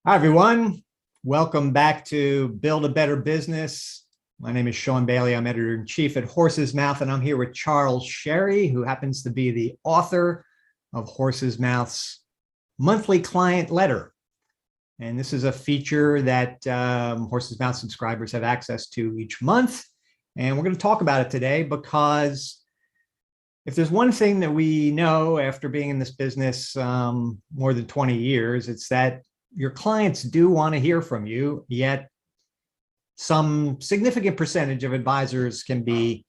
Hi, everyone. Welcome back to Build a Better Business. My name is Sean Bailey. I'm editor-in-chief at Horsesmouth, and I'm here with Charles Sherry, who happens to be the author of Horsesmouth's monthly client letter. And this is a feature that Horsesmouth subscribers have access to each month. And we're going to talk about it today because if there's one thing that we know after being in this business more than 20 years, it's that your clients do want to hear from you, yet some significant percentage of advisors can be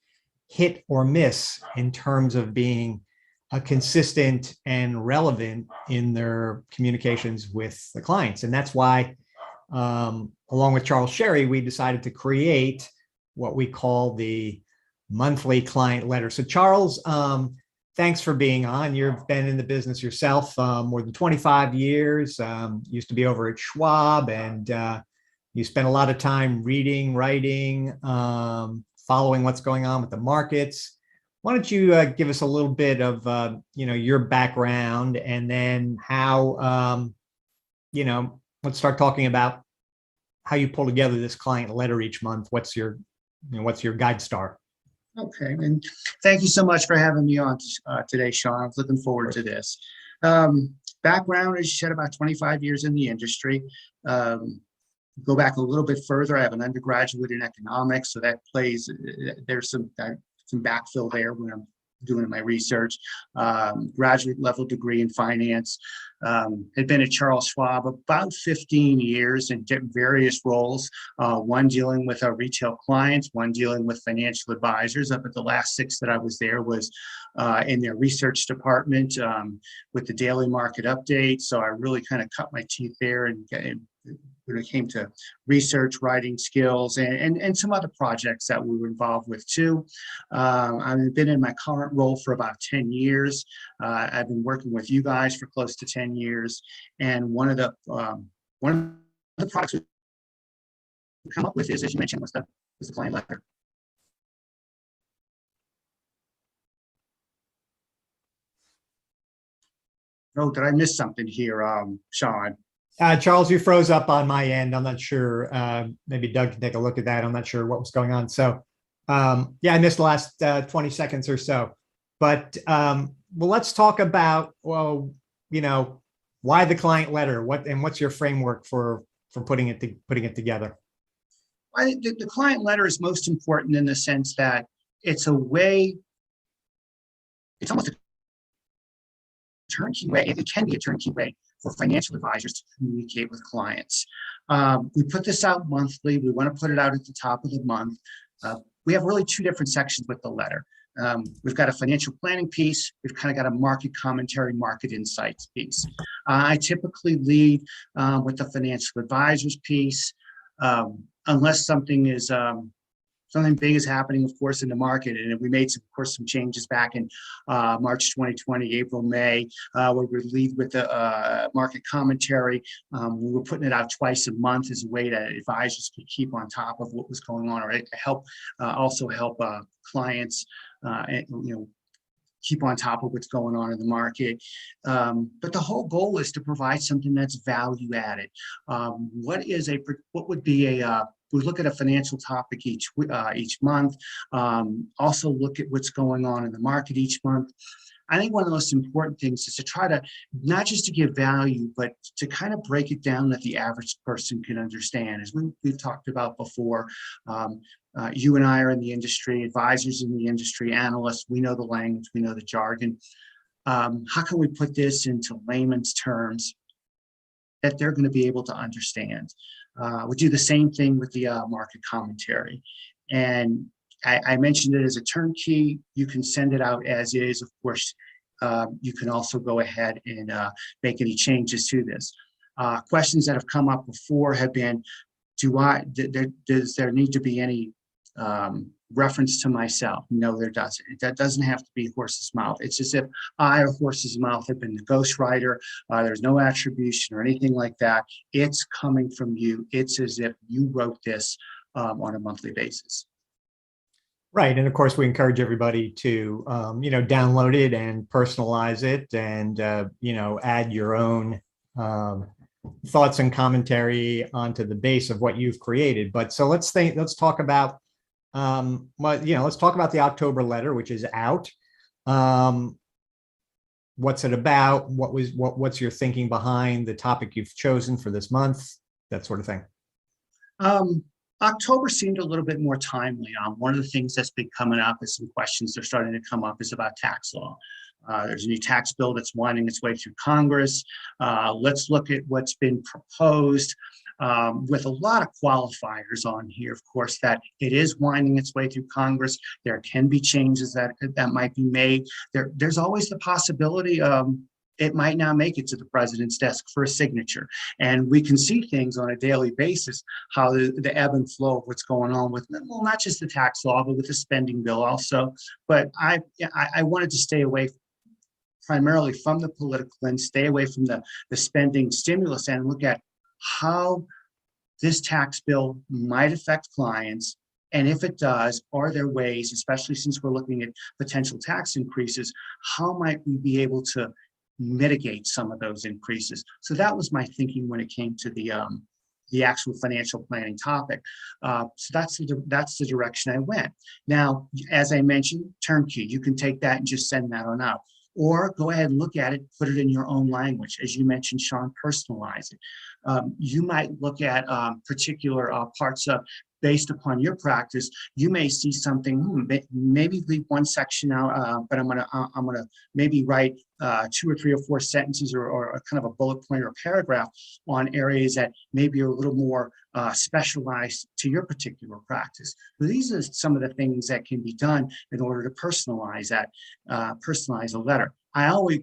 hit or miss in terms of being consistent and relevant in their communications with the clients. And that's why, along with Charles Sherry, we decided to create what we call the monthly client letter. So Charles, thanks for being on. You've been in the business yourself more than 25 years, used to be over at Schwab, and you spent a lot of time reading, writing, following what's going on with the markets. Why don't you give us a little bit of your background, and then how, let's start talking about how you pull together this client letter each month. What's your guide star? Okay, and thank you so much for having me on today, Sean. I'm looking forward to this. Background, as you said, about 25 years in the industry. Go back a little bit further. I have an undergraduate in economics, so that plays, there's some backfill there when I'm doing my research. Graduate level degree in finance. Had been at Charles Schwab about 15 years in various roles, one dealing with our retail clients, one dealing with financial advisors. Up at the last 6 that I was there was in their research department with the daily market update. So I really kind of cut my teeth there and when it came to research, writing skills, and some other projects that we were involved with too. I've been in my current role for about 10 years. I've been working with you guys for close to 10 years. And one of the products we come up with is, as you mentioned, was the client letter. Oh, did I miss something here, Sean? Charles, you froze up on my end. I'm not sure. Maybe Doug can take a look at that. I'm not sure what was going on. So, yeah, I missed the last 20 seconds or so. But well, let's talk about why the client letter. What's your framework for putting it together? The client letter is most important in the sense that it's a way. It's almost a turnkey way. It can be a turnkey way for financial advisors to communicate with clients. We put this out monthly. We want to put it out at the top of the month. We have really 2 different sections with the letter. We've got a financial planning piece. We've kind of got a market commentary, market insights piece. I typically lead with the financial advisors piece, unless something is something big is happening, of course, in the market. And we made, of course, some changes back in March 2020, April, May, where we lead with the market commentary. We were putting it out twice a month as a way that advisors could keep on top of what was going on, or also help clients, keep on top of what's going on in the market. But the whole goal is to provide something that's value added. What would be we look at a financial topic each month, also look at what's going on in the market each month. I think one of the most important things is to try to not just to give value, but to kind of break it down that the average person can understand. As we've talked about before, you and I are in the industry, advisors in the industry, analysts, we know the language, we know the jargon. How can we put this into layman's terms that they're going to be able to understand? We do the same thing with the market commentary. And I mentioned it as a turnkey. You can send it out as is. Of course, you can also go ahead and make any changes to this. Questions that have come up before have been, does there need to be any reference to myself? No, there doesn't. That doesn't have to be Horsesmouth. It's as if I or Horsesmouth have been the ghostwriter. There's no attribution or anything like that. It's coming from you. It's as if you wrote this on a monthly basis. Right. And of course, we encourage everybody to, download it and personalize it and, add your own thoughts and commentary onto the base of what you've created. But so let's talk about, let's talk about the October letter, which is out. What's it about? What's your thinking behind the topic you've chosen for this month? That sort of thing. October seemed a little bit more timely. One of the things that's been coming up is some questions that are starting to come up is about tax law. There's a new tax bill that's winding its way through Congress. Let's look at what's been proposed with a lot of qualifiers on here, of course, that it is winding its way through Congress. There can be changes that might be made. There's always the possibility it might not make it to the president's desk for a signature. And we can see things on a daily basis, how the ebb and flow of what's going on with, well, not just the tax law, but with the spending bill also. But I wanted to stay away primarily from the political and stay away from the spending stimulus and look at how this tax bill might affect clients. And if it does, are there ways, especially since we're looking at potential tax increases, how might we be able to mitigate some of those increases? So that was my thinking when it came to the actual financial planning topic. So that's the direction I went. Now, as I mentioned, turnkey, you can take that and just send that on out. Or go ahead and look at it, put it in your own language. As you mentioned, Sean, personalize it. You might look at particular parts of, based upon your practice, you may see something, maybe leave one section out, but I'm gonna maybe write 2 or 3 or 4 sentences or a kind of a bullet point or a paragraph on areas that maybe are a little more specialized to your particular practice. So these are some of the things that can be done in order to personalize that, personalize a letter.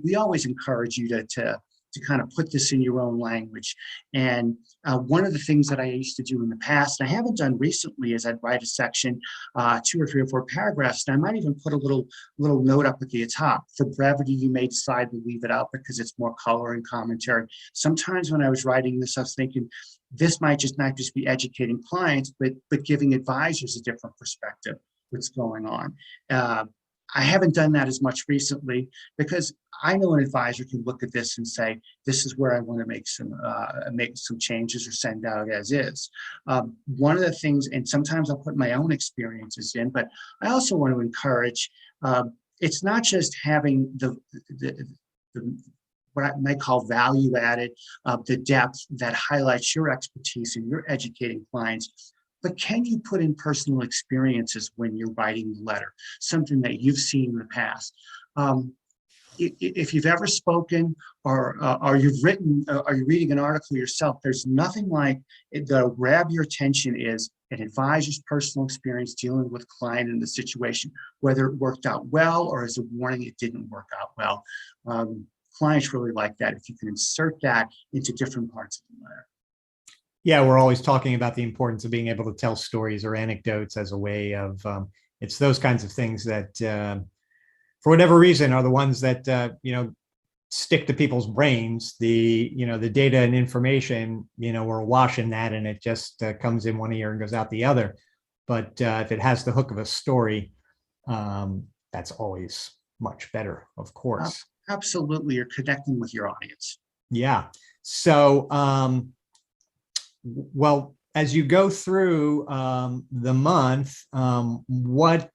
We always encourage you to kind of put this in your own language. And one of the things that I used to do in the past, and I haven't done recently, is I'd write a section, 2 or 3 or 4 paragraphs, and I might even put a little note up at the top. For brevity, you may decide to leave it out because it's more color and commentary. Sometimes when I was writing this, I was thinking, this might just not just be educating clients, but giving advisors a different perspective, what's going on. I haven't done that as much recently because I know an advisor can look at this and say, this is where I want to make some changes or send out as is. One of the things, and sometimes I'll put my own experiences in, but I also want to encourage, it's not just having the what I might call value added, the depth that highlights your expertise and you're educating clients. But can you put in personal experiences when you're writing the letter, something that you've seen in the past? If you've ever spoken or you've written, or you're reading an article yourself, there's nothing like that'll grab your attention is an advisor's personal experience dealing with a client in the situation, whether it worked out well or as a warning it didn't work out well. Clients really like that if you can insert that into different parts of the letter. Yeah, we're always talking about the importance of being able to tell stories or anecdotes as a way of, it's those kinds of things that, for whatever reason, are the ones that, stick to people's brains. The data and information, we're awash in that and it just comes in one ear and goes out the other. But if it has the hook of a story, that's always much better, of course. Absolutely. You're connecting with your audience. Yeah. So, well, as you go through the month, what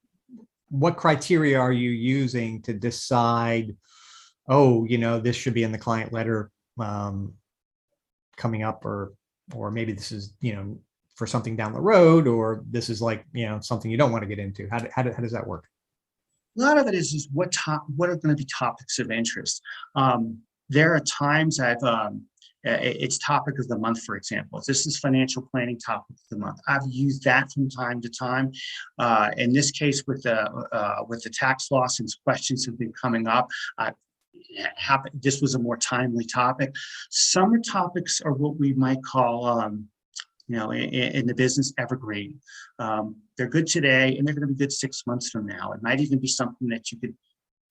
criteria are you using to decide, this should be in the client letter coming up, or maybe this is, for something down the road, or this is like, something you don't want to get into? How does that work? A lot of it is what are going to be topics of interest. There are times it's topic of the month, for example. This is financial planning topic of the month. I've used that from time to time. In this case, with the tax law, since questions have been coming up, this was a more timely topic. Summer topics are what we might call, in the business, evergreen. They're good today, and they're going to be good 6 months from now. It might even be something that you could,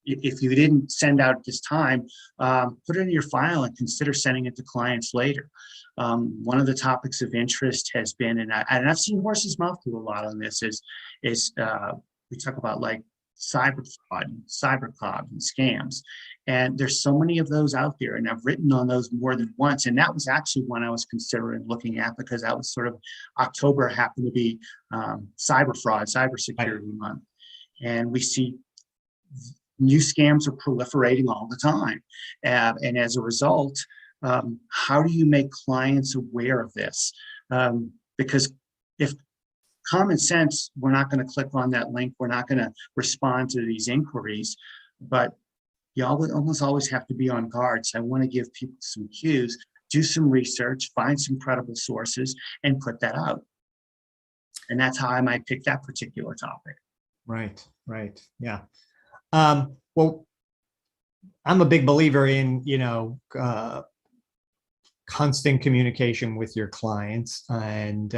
if you didn't send out at this time, put it in your file and consider sending it to clients later. One of the topics of interest has been, and I've seen Horsesmouth do a lot on this, is we talk about like cyber fraud, cyber fraud, and scams. And there's so many of those out there, and I've written on those more than once. And that was actually one I was considering looking at, because that was sort of October happened to be cyber fraud, cybersecurity month, and we see new scams are proliferating all the time. And as a result, how do you make clients aware of this? Because if common sense, we're not going to click on that link, we're not going to respond to these inquiries, but you almost always have to be on guard. So I want to give people some cues, do some research, find some credible sources, and put that out. And that's how I might pick that particular topic. Right, right. Yeah. Well, I'm a big believer in, constant communication with your clients, and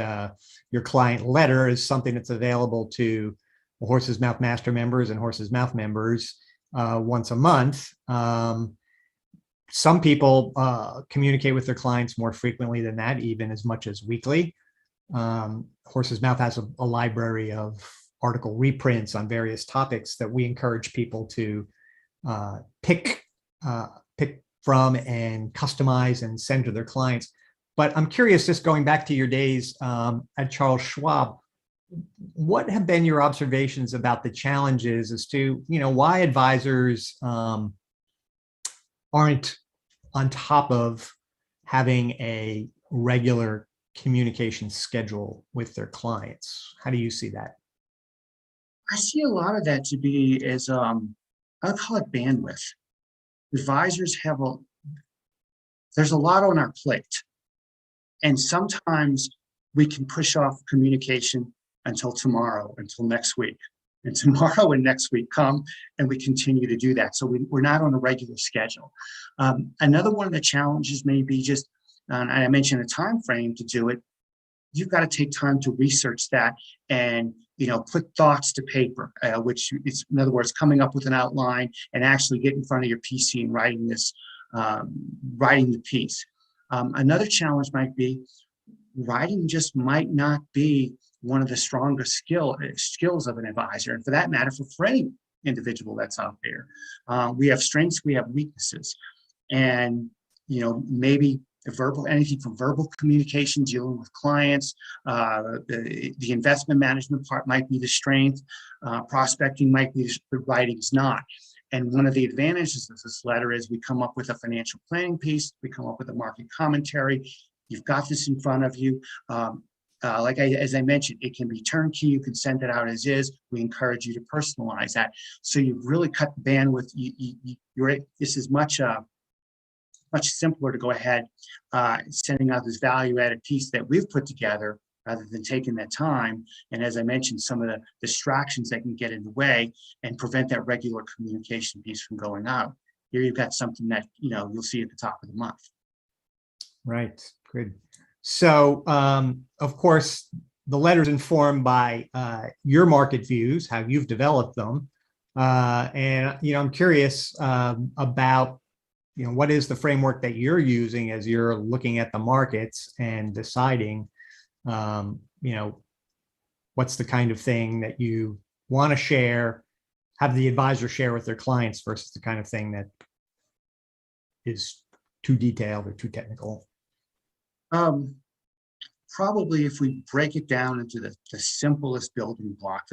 your client letter is something that's available to Horse's Mouth Master members and Horse's Mouth members once a month. Some people communicate with their clients more frequently than that, even as much as weekly. Horse's Mouth has a library of article reprints on various topics that we encourage people to pick from and customize and send to their clients. But I'm curious, just going back to your days at Charles Schwab, what have been your observations about the challenges as to, why advisors aren't on top of having a regular communication schedule with their clients? How do you see that? I see a lot of that to be as I call it bandwidth. Advisors there's a lot on our plate, and sometimes we can push off communication until tomorrow, until next week, and tomorrow and next week come, and we continue to do that. So we're not on a regular schedule. Another one of the challenges may be just, and I mentioned a time frame to do it. You've got to take time to research that and put thoughts to paper, which is, in other words, coming up with an outline and actually get in front of your PC and writing the piece. Another challenge might be writing just might not be one of the strongest skills of an advisor, and for that matter, for any individual that's out there. We have strengths, we have weaknesses, and maybe anything from verbal communication, dealing with clients, the investment management part might be the strength, prospecting might be the writing's not. And one of the advantages of this letter is we come up with a financial planning piece, we come up with a market commentary. You've got this in front of you. As I mentioned, it can be turnkey. You can send it out as is. We encourage you to personalize that. So you've really cut the bandwidth. This is much simpler to go ahead sending out this value-added piece that we've put together rather than taking that time. And as I mentioned, some of the distractions that can get in the way and prevent that regular communication piece from going out. Here you've got something that you'll see at the top of the month. Right. Good. So, of course, the letter's informed by your market views, how you've developed them. And, I'm curious about, what is the framework that you're using as you're looking at the markets and deciding, what's the kind of thing that you want to share, have the advisor share with their clients versus the kind of thing that is too detailed or too technical? Probably if we break it down into the simplest building block,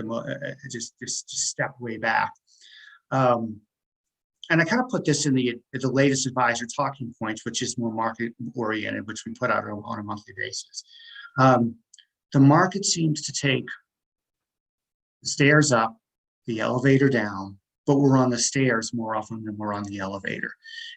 just step way back. And I kind of put this in the latest advisor talking points, which is more market oriented, which we put out on a monthly basis. The market seems to take the stairs up, the elevator down, but we're on the stairs more often than we're on the elevator.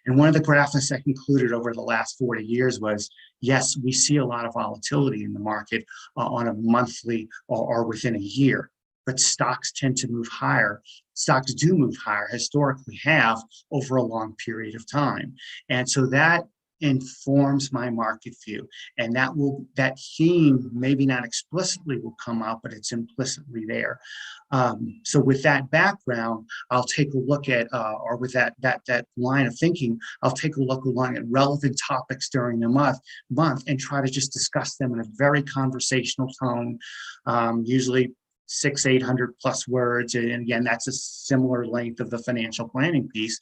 And one of the graphics I concluded over the last 40 years was, yes, we see a lot of volatility in the market on a monthly or within a year, but stocks tend to move higher. Stocks do move higher, historically have, over a long period of time. And so that informs my market view. And that theme, maybe not explicitly will come out, but it's implicitly there. So with that background, I'll take a look at, or with that line of thinking, I'll take a look along at relevant topics during the month and try to just discuss them in a very conversational tone, usually 800 plus words. And again, that's a similar length of the financial planning piece.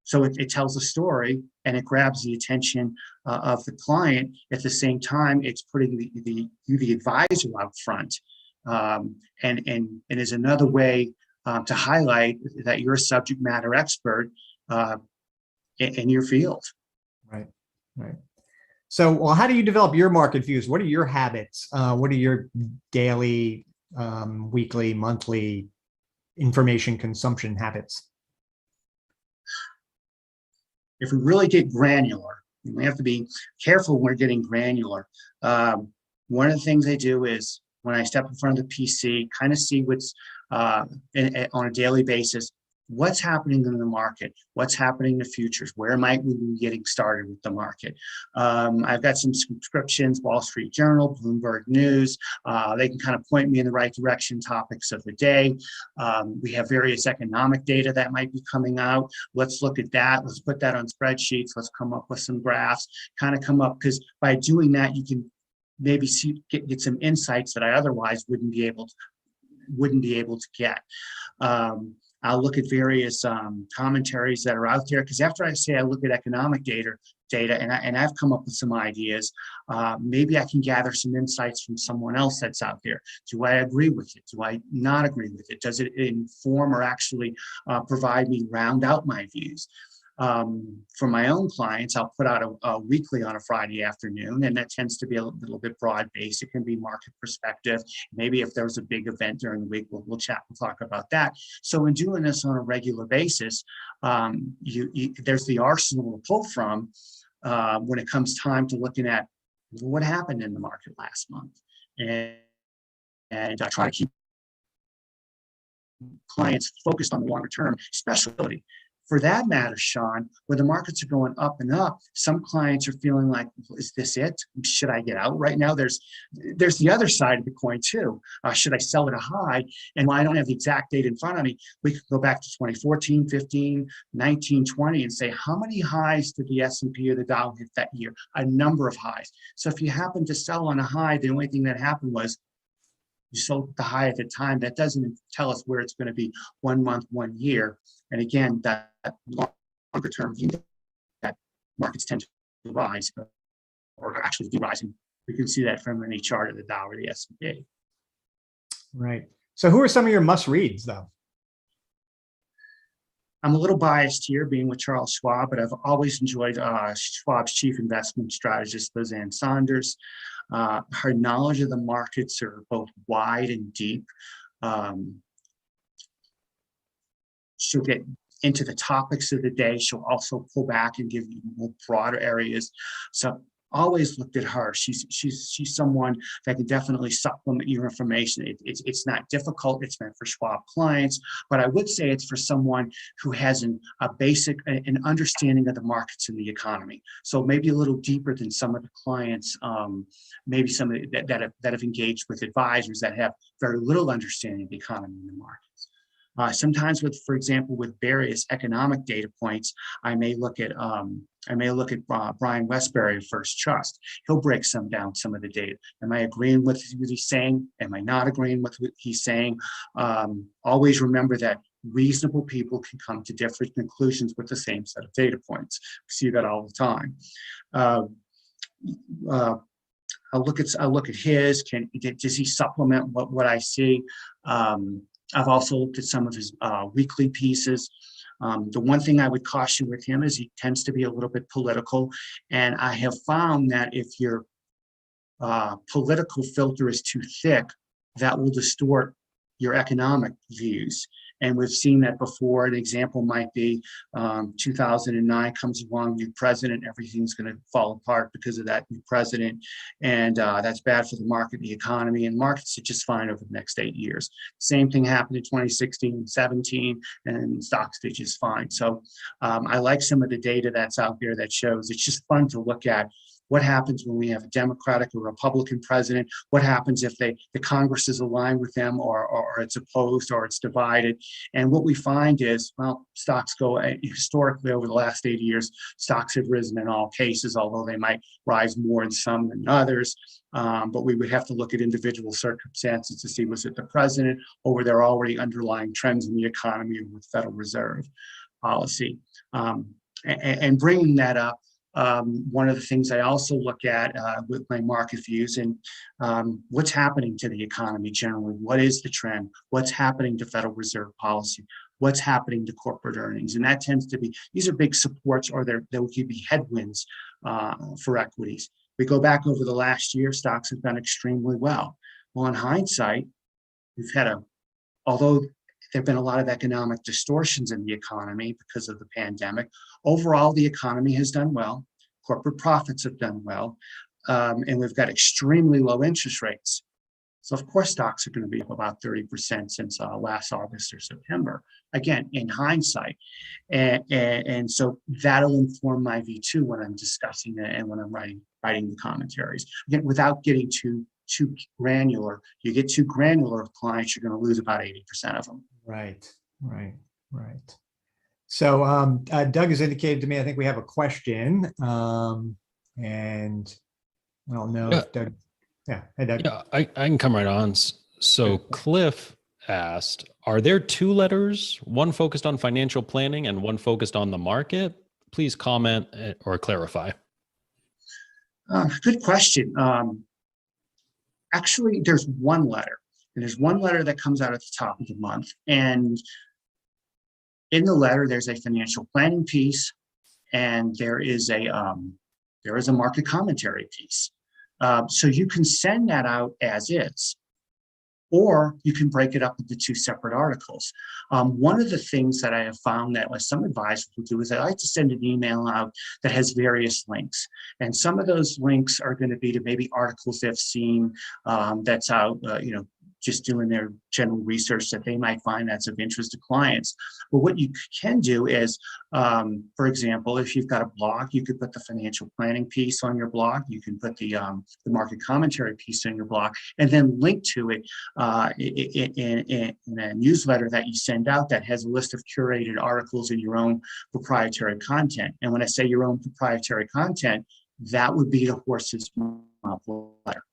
So it tells a story and it grabs the attention of the client. At the same time, it's putting the advisor out front, and is another way to highlight that you're a subject matter expert in your field. Right, right. So, well, how do you develop your market views? What are your habits? What are your daily, weekly, monthly information consumption habits? If we really get granular, we have to be careful when we're getting granular. One of the things I do is when I step in front of the PC, kind of see what's on a daily basis, what's happening in the market, what's happening in the futures, where might we be getting started with the market. I've got some subscriptions, Wall Street Journal, Bloomberg News. They can kind of point me in the right direction, topics of the day. We have various economic data that might be coming out. Let's look at that. Let's put that on spreadsheets. Let's come up with some graphs, kind of come up, because by doing that, you can maybe get some insights that I otherwise wouldn't be able to get. I'll look at various commentaries that are out there, because after I say I look at economic data and I've come up with some ideas, maybe I can gather some insights from someone else that's out there. Do I agree with it? Do I not agree with it? Does it inform or actually provide me, round out my views? For my own clients, I'll put out a weekly on a Friday afternoon, and that tends to be a little bit broad-based. It can be market perspective. Maybe if there's a big event during the week, we'll chat and talk about that. So in doing this on a regular basis, there's the arsenal to pull from when it comes time to looking at what happened in the market last month. And I try to keep clients focused on the longer term, especially for that matter, Sean, where the markets are going up and up, some clients are feeling like, is this it? Should I get out right now? There's the other side of the coin too. Should I sell at a high? And while I don't have the exact date in front of me, we could go back to 2014, 15, 19, 20 and say, how many highs did the S&P or the Dow hit that year? A number of highs. So if you happen to sell on a high, the only thing that happened was you sold the high at the time. That doesn't tell us where it's going to be 1 month, 1 year. And again, that longer term view that markets tend to rise or actually be rising. We can see that from any chart of the Dow or the S&P. Right. So who are some of your must reads though? I'm a little biased here being with Charles Schwab, but I've always enjoyed Schwab's chief investment strategist, Lizanne Saunders. Her knowledge of the markets are both wide and deep. She'll get into the topics of the day. She'll also pull back and give you more broader areas. So always looked at her. She's someone that can definitely supplement your information. It's not difficult. It's meant for Schwab clients, but I would say it's for someone who has an understanding of the markets and the economy. So maybe a little deeper than some of the clients, maybe some of that have engaged with advisors that have very little understanding of the economy and the markets. Sometimes for example, with various economic data points, I may look at Brian Westbury of First Trust. He'll break down some of the data. Am I agreeing with what he's saying? Am I not agreeing with what he's saying? Always remember that reasonable people can come to different conclusions with the same set of data points. We see that all the time. I'll look at his. Does he supplement what I see? I've also looked at some of his weekly pieces. The one thing I would caution with him is he tends to be a little bit political. And I have found that if your political filter is too thick, that will distort your economic views. And we've seen that before. An example might be 2009 comes along, new president, everything's going to fall apart because of that new president. And that's bad for the market, the economy, and markets are just fine over the next 8 years. Same thing happened in 2016, 17, and stocks did just fine. So I like some of the data that's out there that shows it's just fun to look at What happens when we have a Democratic or Republican president? What happens if the Congress is aligned with them, or it's opposed, or it's divided? And what we find is, well, stocks go, historically over the last 80 years, stocks have risen in all cases, although they might rise more in some than others. But we would have to look at individual circumstances to see, was it the president, or were there already underlying trends in the economy with Federal Reserve policy? And bringing that up, one of the things I also look at with my market views, and what's happening to the economy generally. What is the trend? What's happening to Federal Reserve policy? What's happening to corporate earnings? And that tends to be, these are big supports, or there could be headwinds for equities. We go back over the last year, stocks have done extremely well. Well, in hindsight, we've had although there have been a lot of economic distortions in the economy because of the pandemic, overall, the economy has done well. Corporate profits have done well. And we've got extremely low interest rates. So of course, stocks are going to be up about 30% since last August or September, again, in hindsight. And so that'll inform my view too when I'm discussing it and when I'm writing the commentaries. Again, without getting too granular. You get too granular with clients, you're going to lose about 80% of them. Right. So Doug has indicated to me, I think we have a question. And I don't know if Doug, hey Doug. Yeah, I can come right on. So Cliff asked, are there two letters, one focused on financial planning and one focused on the market? Please comment or clarify. Good question. Actually, there's one letter, and there's one letter that comes out at the top of the month. And in the letter, there's a financial planning piece, and there is a market commentary piece. So you can send that out as is, or you can break it up into two separate articles. One of the things that I have found that some advisors will do is I like to send an email out that has various links. And some of those links are going to be to maybe articles they've seen that's out, just doing their general research that they might find that's of interest to clients. But what you can do is, for example, if you've got a blog, you could put the financial planning piece on your blog. You can put the market commentary piece on your blog, and then link to it in a newsletter that you send out that has a list of curated articles in your own proprietary content. And when I say your own proprietary content, that would be the Horsesmouth letter.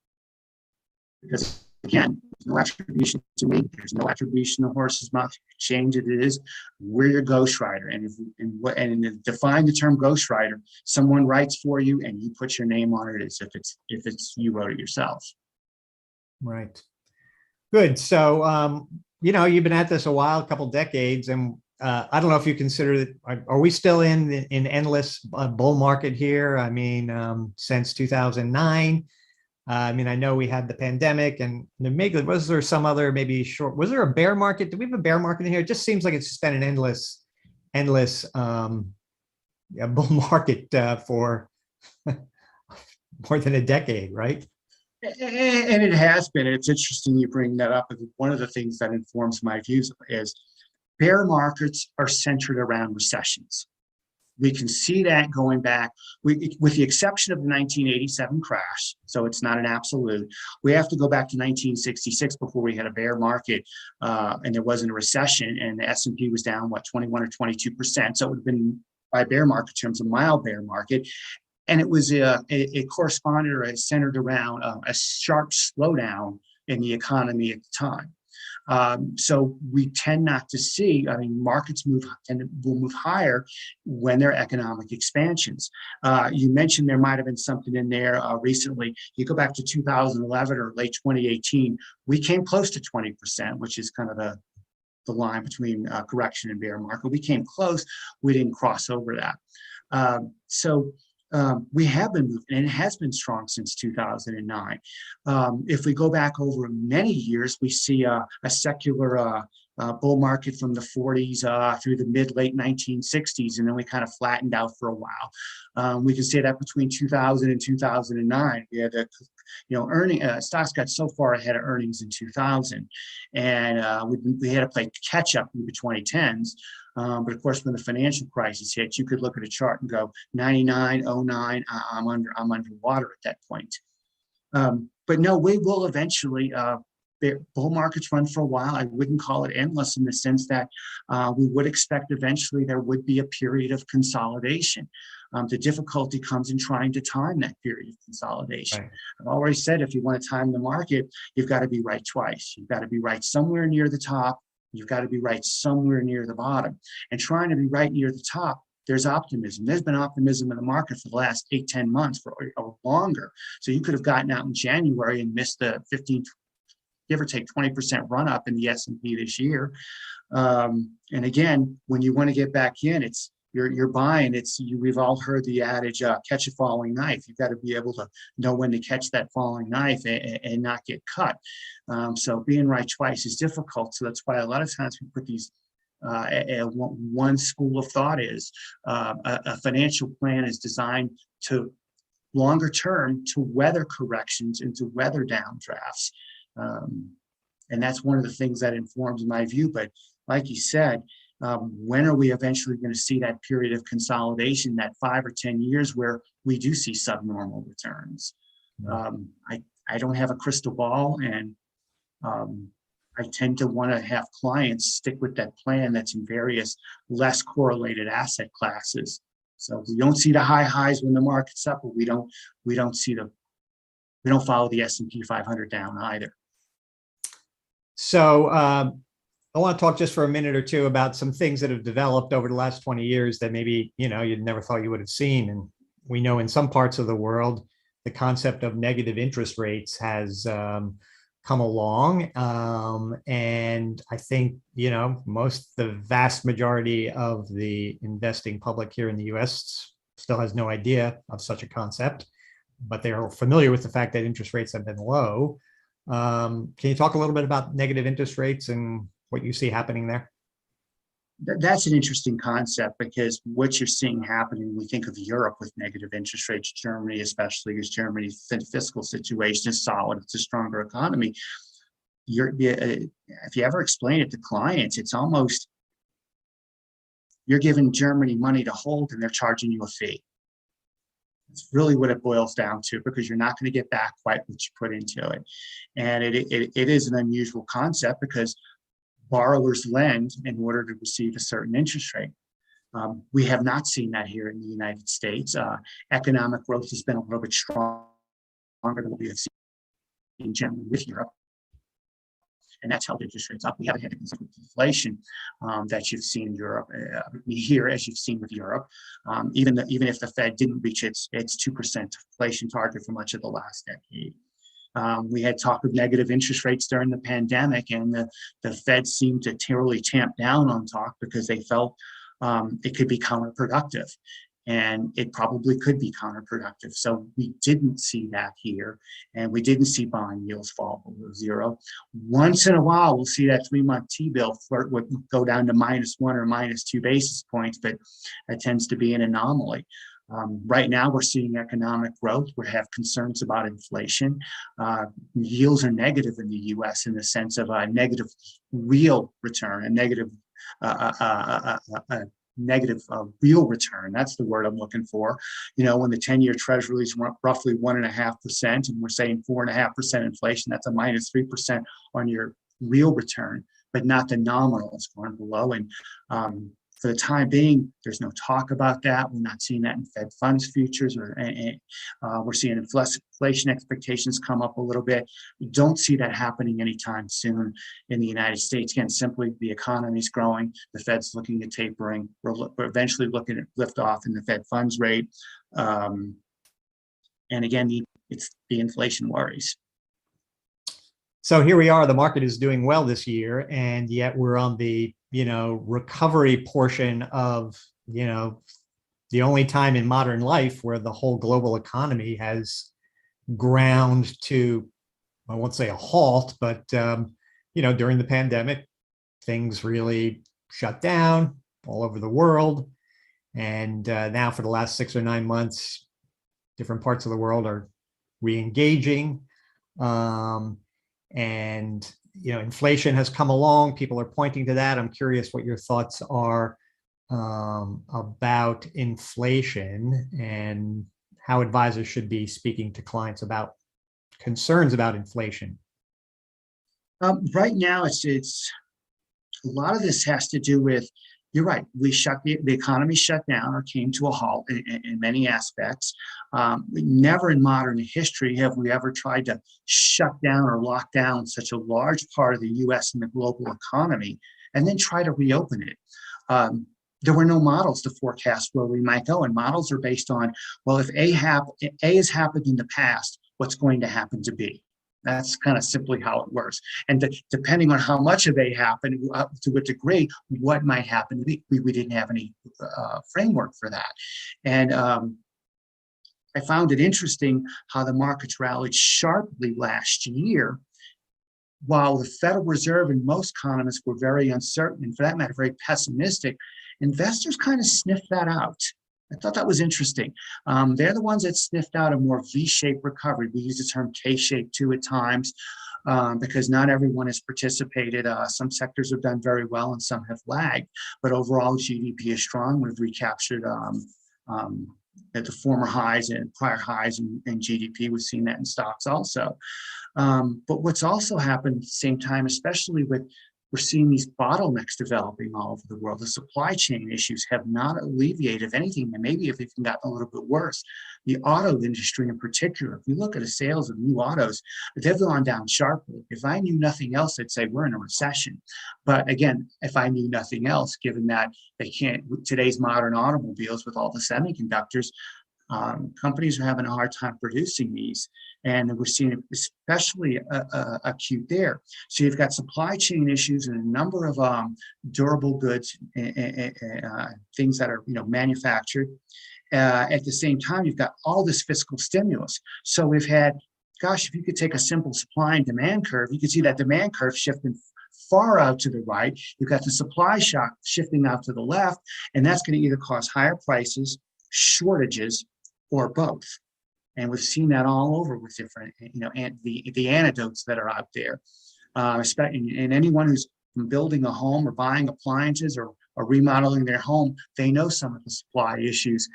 Because again, there's no attribution to me. There's no attribution to Horsesmouth. Change it is. We're your ghostwriter, and define the term ghostwriter. Someone writes for you, and you put your name on it as if it's you wrote it yourself. Right. Good. So you've been at this a while, a couple decades, and I don't know if you consider that. Are we still in endless bull market here? I mean, since 2009. I know we had the pandemic, and maybe was there some other was there a bear market? Do we have a bear market in here? It just seems like it's just been an endless bull market for more than a decade, right? And it has been. It's interesting you bring that up. One of the things that informs my views is bear markets are centered around recessions. We can see that going back, with the exception of the 1987 crash, so it's not an absolute. We have to go back to 1966 before we had a bear market, and there wasn't a recession, and the S&P was down, 21 or 22%. So it would have been, by bear market terms, a mild bear market. And it was a corresponded or centered around a sharp slowdown in the economy at the time. So we tend not to see, markets will move higher when there are economic expansions. You mentioned there might have been something in there recently. You go back to 2011 or late 2018, we came close to 20%, which is kind of the line between correction and bear market. We came close, we didn't cross over that. We have been moving, and it has been strong since 2009. If we go back over many years, we see a secular bull market from the 40s through the late 1960s, and then we kind of flattened out for a while. We can say that between 2000 and 2009, we had stocks got so far ahead of earnings in 2000, and we had to play catch up in the 2010s. But of course, when the financial crisis hit, you could look at a chart and go 99, 09, I'm underwater at that point. But no, we will eventually, bull markets run for a while. I wouldn't call it endless in the sense that we would expect eventually there would be a period of consolidation. The difficulty comes in trying to time that period of consolidation. Right. I've already said, if you want to time the market, you've got to be right twice. You've got to be right somewhere near the top. You've got to be right somewhere near the bottom. And trying to be right near the top, there's optimism. There's been optimism in the market for the last 8-10 months or longer. So you could have gotten out in January and missed the 15, give or take 20% run up in the S&P this year. And again, when you want to get back in, it's you're buying. We've all heard the adage, catch a falling knife. You've got to be able to know when to catch that falling knife and not get cut. So being right twice is difficult. So that's why a lot of times we put these, one school of thought is a financial plan is designed to longer term to weather corrections and to weather downdrafts. And that's one of the things that informs my view. But like you said, when are we eventually going to see that period of consolidation, that 5 or 10 years where we do see subnormal returns? I don't have a crystal ball, and I tend to want to have clients stick with that plan that's in various less correlated asset classes. So we don't see the high highs when the market's up, but we don't follow the S&P 500 down either. So I want to talk just for a minute or two about some things that have developed over the last 20 years that maybe, you'd never thought you would have seen. And we know in some parts of the world, the concept of negative interest rates has come along. And I think, the vast majority of the investing public here in the US still has no idea of such a concept, but they are familiar with the fact that interest rates have been low. Can you talk a little bit about negative interest rates and what you see happening there? That's an interesting concept, because what you're seeing happening, we think of Europe with negative interest rates, Germany especially, because Germany's fiscal situation is solid. It's a stronger economy. If you ever explain it to clients, it's almost you're giving Germany money to hold and they're charging you a fee. It's really what it boils down to, because you're not going to get back quite what you put into it. And it is an unusual concept, because borrowers lend in order to receive a certain interest rate. We have not seen that here in the United States. Economic growth has been a little bit stronger than what we have seen generally with Europe. And that's held interest rates up. We haven't had the inflation that you've seen in Europe, here as you've seen with Europe. Even if the Fed didn't reach its 2% inflation target for much of the last decade. We had talk of negative interest rates during the pandemic, and the Fed seemed to really tamp down on talk because they felt it could be counterproductive. And it probably could be counterproductive. So we didn't see that here, and we didn't see bond yields fall below zero. Once in a while, we'll see that 3-month T-bill go down to -1 or -2 basis points, but that tends to be an anomaly. Right now, we're seeing economic growth. We have concerns about inflation. Yields are negative in the U.S. in the sense of a negative real return, a negative real return. That's the word I'm looking for. When the 10-year Treasury is roughly 1.5%, and we're saying 4.5% inflation, that's a -3% on your real return, but not the nominal. It's going below. And for the time being, there's no talk about that. We're not seeing that in Fed funds futures, we're seeing inflation expectations come up a little bit. We don't see that happening anytime soon in the United States. Again, simply the economy's growing, the Fed's looking at tapering. We're eventually looking at liftoff in the Fed funds rate. And again, it's the inflation worries. So here we are, the market is doing well this year, and yet we're on the recovery portion of, the only time in modern life where the whole global economy has ground to, I won't say a halt, but, during the pandemic, things really shut down all over the world. And now for the last 6 or 9 months, different parts of the world are re-engaging. And inflation has come along. People are pointing to that. I'm curious what your thoughts are about inflation and how advisors should be speaking to clients about concerns about inflation. Right now, it's a lot of this has to do with, you're right, the economy shut down or came to a halt in many aspects. Never in modern history have we ever tried to shut down or lock down such a large part of the US and the global economy and then try to reopen it. There were no models to forecast where we might go, and models are based on, well, if A has happened in the past, what's going to happen to B? That's kind of simply how it works. And depending on how much of A happened, to what degree, what might happen to B. We didn't have any framework for that. And I found it interesting how the markets rallied sharply last year, while the Federal Reserve and most economists were very uncertain, and for that matter, very pessimistic. Investors kind of sniffed that out. I thought that was interesting. They're the ones that sniffed out a more V-shaped recovery. We use the term K-shaped too at times because not everyone has participated. Some sectors have done very well and some have lagged, but overall GDP is strong. We've recaptured at the former highs and prior highs in GDP. We've seen that in stocks also. But what's also happened at the same time, especially with we're seeing these bottlenecks developing all over the world. The supply chain issues have not alleviated. If anything, and maybe if it's gotten a little bit worse. The auto industry in particular, if we look at the sales of new autos, they've gone down sharply. If I knew nothing else, I'd say we're in a recession. But again, if I knew nothing else, given that they can't, today's modern automobiles with all the semiconductors, companies are having a hard time producing these. And we're seeing it especially acute there. So you've got supply chain issues and a number of durable goods, things that are manufactured. At the same time, you've got all this fiscal stimulus. So we've had, gosh, if you could take a simple supply and demand curve, you could see that demand curve shifting far out to the right. You've got the supply shock shifting out to the left, and that's going to either cause higher prices, shortages, or both. And we've seen that all over with different, and the antidotes that are out there. And anyone who's building a home or buying appliances or remodeling their home, they know some of the supply issues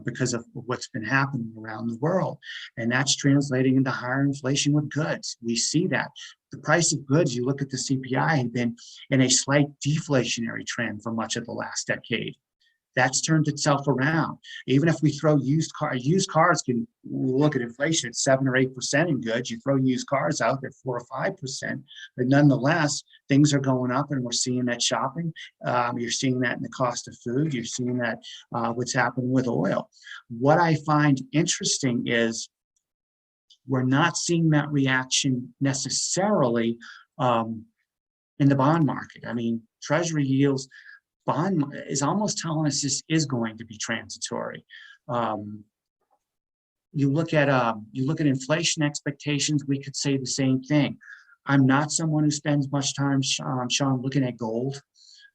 because of what's been happening around the world. And that's translating into higher inflation with goods. We see that. The price of goods, you look at the CPI, have been in a slight deflationary trend for much of the last decade. That's turned itself around. Even if we throw used cars can look at inflation at 7 or 8% in goods. You throw used cars out, they're 4 or 5%. But nonetheless, things are going up, and we're seeing that shopping. You're seeing that in the cost of food. You're seeing that what's happening with oil. What I find interesting is we're not seeing that reaction necessarily in the bond market. I mean, Treasury yields. Bond is almost telling us this is going to be transitory. You look at inflation expectations. We could say the same thing. I'm not someone who spends much time, Sean, looking at gold,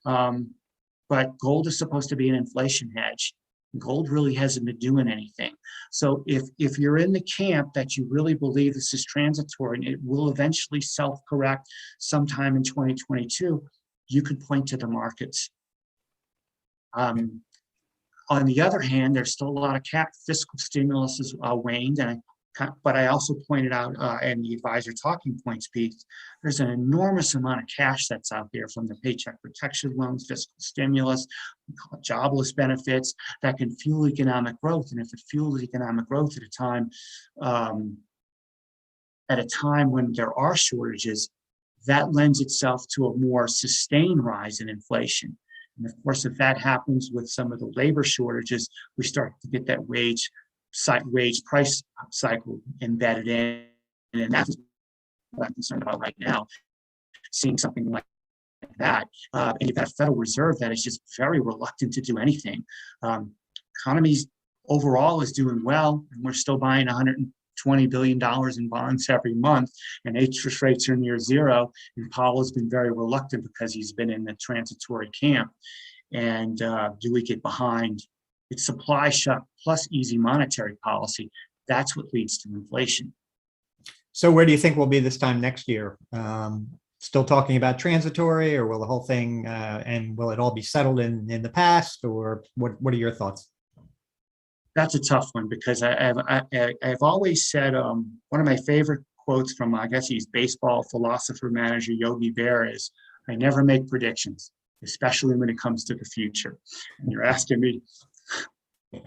but gold is supposed to be an inflation hedge. Gold really hasn't been doing anything. So if you're in the camp that you really believe this is transitory and it will eventually self-correct sometime in 2022, you could point to the markets. On the other hand, there's still a lot of fiscal stimulus has waned, but I also pointed out in the advisor talking points piece, there's an enormous amount of cash that's out there from the paycheck protection loans, fiscal stimulus, we call it jobless benefits that can fuel economic growth. And if it fuels economic growth at a time when there are shortages, that lends itself to a more sustained rise in inflation. And of course, if that happens with some of the labor shortages, we start to get that wage price cycle embedded in. And that's what I'm concerned about right now, seeing something like that. And you've got a Federal Reserve that is just very reluctant to do anything. Economies overall is doing well, and we're still buying $120 billion in bonds every month, and interest rates are near zero. And Powell has been very reluctant because he's been in the transitory camp. And do we get behind? It's supply shock plus easy monetary policy. That's what leads to inflation. So where do you think we'll be this time next year? still talking about transitory, or will the whole thing and will it all be settled in the past, or what are your thoughts? That's a tough one because I've always said one of my favorite quotes from, I guess he's baseball philosopher manager Yogi Berra is, "I never make predictions, especially when it comes to the future." And you're asking me, and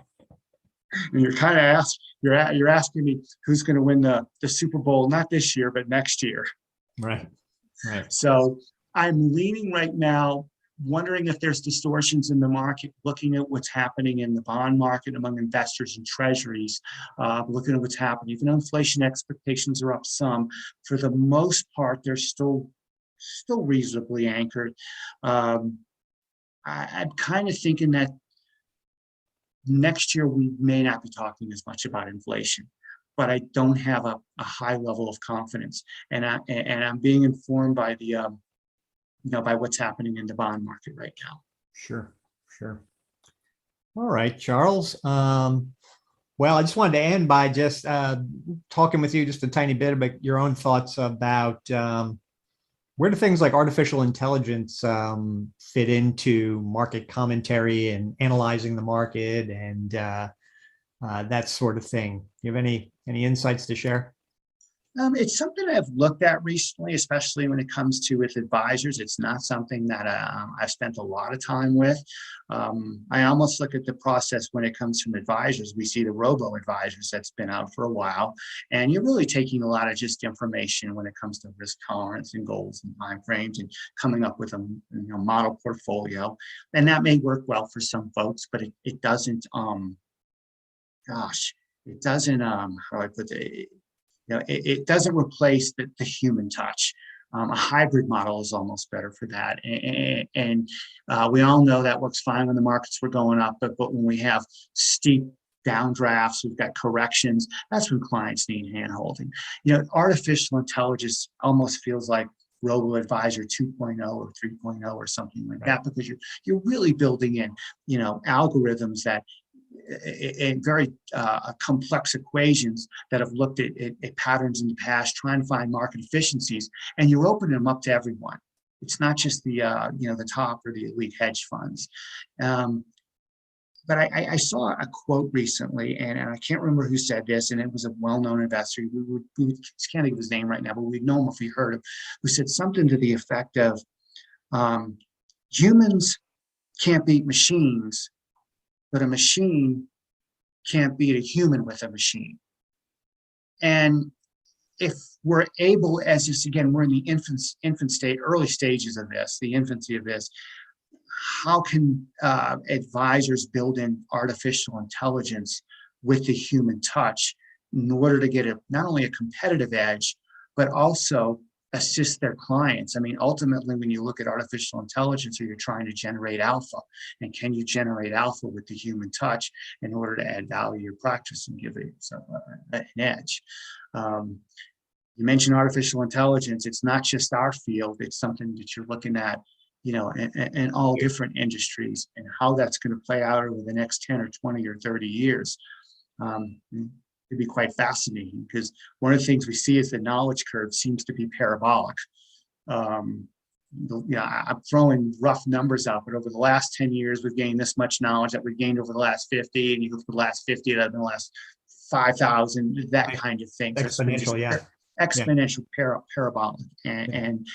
you're kind of you're asking me who's going to win the Super Bowl, not this year but next year. Right. So I'm leaning right now, wondering if there's distortions in the market, looking at what's happening in the bond market among investors and treasuries, looking at what's happening. Even though inflation expectations are up some, for the most part, they're still reasonably anchored. I'm kind of thinking that next year we may not be talking as much about inflation, but I don't have a high level of confidence, and I'm being informed by the by what's happening in the bond market right now. Sure. All right, Charles. Well, I just wanted to end by just talking with you just a tiny bit about your own thoughts about where do things like artificial intelligence fit into market commentary and analyzing the market and that sort of thing. Do you have any insights to share? It's something I've looked at recently, especially when it comes to with advisors. It's not something that I've spent a lot of time with. I almost look at the process when it comes from advisors. We see the robo advisors that's been out for a while, and you're really taking a lot of just information when it comes to risk tolerance and goals and timeframes and coming up with a model portfolio. And that may work well for some folks, but it doesn't. It doesn't. How do I put it? It doesn't replace the human touch. A hybrid model is almost better for that. And we all know that works fine when the markets were going up, but when we have steep downdrafts, we've got corrections, that's when clients need handholding. Artificial intelligence almost feels like robo-advisor 2.0 or 3.0 or something like that, because you're really building in, algorithms that and very complex equations that have looked at patterns in the past, trying to find market efficiencies, and you're opening them up to everyone. It's not just the the top or the elite hedge funds. But I saw a quote recently, and I can't remember who said this, and it was a well-known investor. We can't think of his name right now, but we'd know him if we heard him, who said something to the effect of, humans can't beat machines, but a machine can't beat a human with a machine. And if we're able, as just again, we're in the infant state, early stages of this, the infancy of this, how can advisors build in artificial intelligence with the human touch in order to get not only a competitive edge, but also assist their clients? I mean, ultimately, when you look at artificial intelligence, you're trying to generate alpha. And can you generate alpha with the human touch in order to add value to your practice and give it an edge? You mentioned artificial intelligence. It's not just our field. It's something that you're looking at, in all different industries, and how that's going to play out over the next 10 or 20 or 30 years. It'd be quite fascinating, because one of the things we see is the knowledge curve seems to be parabolic. I'm throwing rough numbers out, but over the last 10 years, we've gained this much knowledge that we've gained over the last 50, and you look at the last 50, that in the last 5,000, that kind of thing. Exponential, exponential, parabolic, and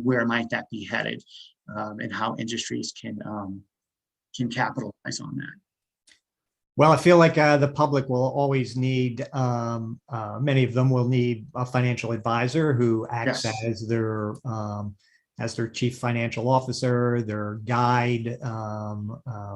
where might that be headed, and how industries can capitalize on that. Well, I feel like the public will always need, many of them will need a financial advisor who acts as their chief financial officer, their guide,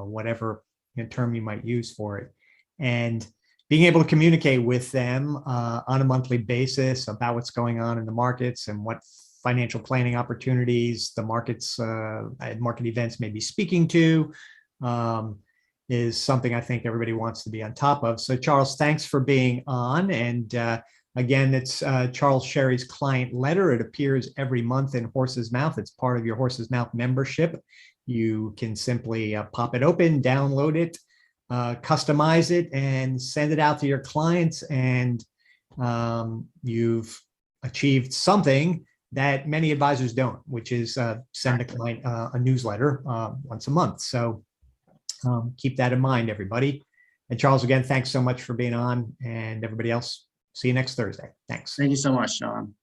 whatever term you might use for it. And being able to communicate with them on a monthly basis about what's going on in the markets and what financial planning opportunities the markets, market events may be speaking to, is something I think everybody wants to be on top of. So Charles, thanks for being on. And again, it's Charles Sherry's client letter. It appears every month in Horsesmouth. It's part of your Horsesmouth membership. You can simply pop it open, download it, customize it, and send it out to your clients. And you've achieved something that many advisors don't, which is send a client a newsletter once a month. So keep that in mind, everybody. And Charles, again, thanks so much for being on, and everybody else, see you next Thursday. Thanks. Thank you so much, Sean.